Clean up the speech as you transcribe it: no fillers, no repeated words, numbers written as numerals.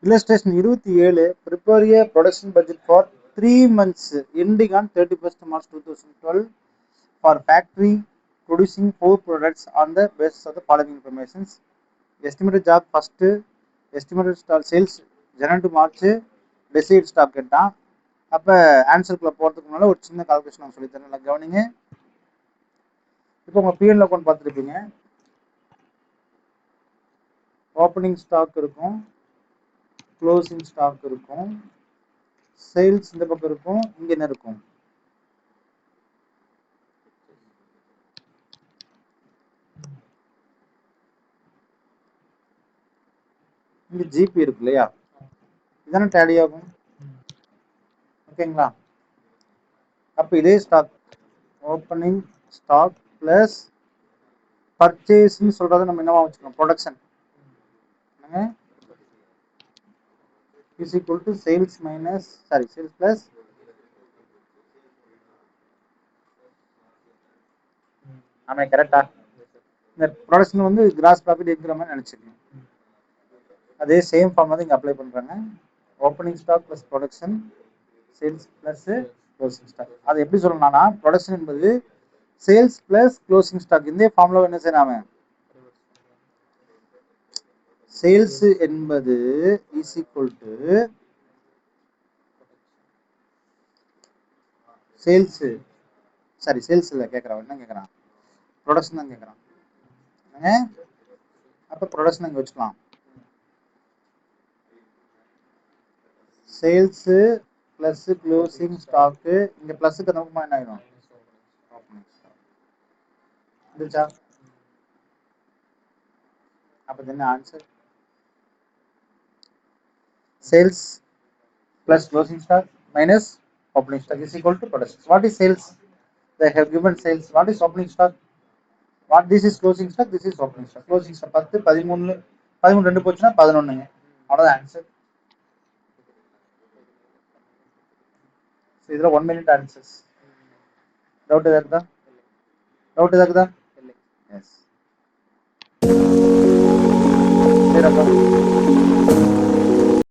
Illustration 27. Prepare a production budget for 3 months ending on 31st March 2012 for factory producing 4 products on the basis of the following informations. Estimated job first, estimated sales January to March, decide stock கேட்டான். அப்போ ஆன்சருக்குள்ள போகிறதுக்கு முன்னால் ஒரு சின்ன calculation நான் சொல்லித்தரேன், நல்லா கவனிங்க. இப்போ உங்கள் பிஎல் அக்கௌண்ட் பார்த்துருப்பீங்க. ஓப்பனிங் ஸ்டாக் இருக்கும், க்ளோசிங் ஸ்டாக் இருக்கும், சேல்ஸ் இந்த பக்கம் இருக்கும், இங்கே என்ன இருக்கும்? இங்கே ஜிபி இருக்கு இல்லையா, இதானே டேலி ஆகும். ஓகேங்களா? அப்போ இதே ஸ்டாக் ஓப்பனிங் ஸ்டாக் ப்ளஸ் பர்ச்சேஸ்ன்னு சொல்கிறத நம்ம என்னவா வச்சுக்கணும், production is equal to sales plus ஆமாம் கரெக்டா? இந்த ப்ரொடக்ஷன் வந்து கிராஸ் ப்ராஃபிட் இருக்கிற மாதிரி நினச்சிக்கணும். அதே சேம் ஃபார்ம் வந்து இங்கே அப்ளை பண்ணுறாங்க. Opening stock plus production, sales plus closing stock. அது எப்படி சொல்லணும்னா, ப்ரொடக்ஷன் என்பது சேல்ஸ் ப்ளஸ் க்ளோசிங் ஸ்டாக். இந்த ஃபார்முலா என்ன செய்யறாம, சேல்ஸ் என்பது இஸ் ஈக்குவல் டு சேல்ஸ் இல்லை கேட்குறான், என்ன கேட்குறான், ப்ரொடக்ஷன் தான் கேட்குறான். அப்போ ப்ரொடக்ஷன் இங்கே வச்சுக்கலாம். சேல்ஸு ப்ளஸ் க்ளோசிங் ஸ்டாக்கு, இங்கே ப்ளஸுக்கு நோக்கமாக என்ன ஆகிடும், இருந்துச்சா? அப்போ என்ன answer? Sales plus closing stock minus opening stock is equal to production. What is sales? They have given sales. What is opening stock? What this is closing stock, this is opening stock. Closing stock 10, 13, 2 போச்சுன்னா 11ங்க. அவ்வளோதான் answer. இதில் 1 minute answers. Doubt ஏதாக்குதா? S. சரிப்பா.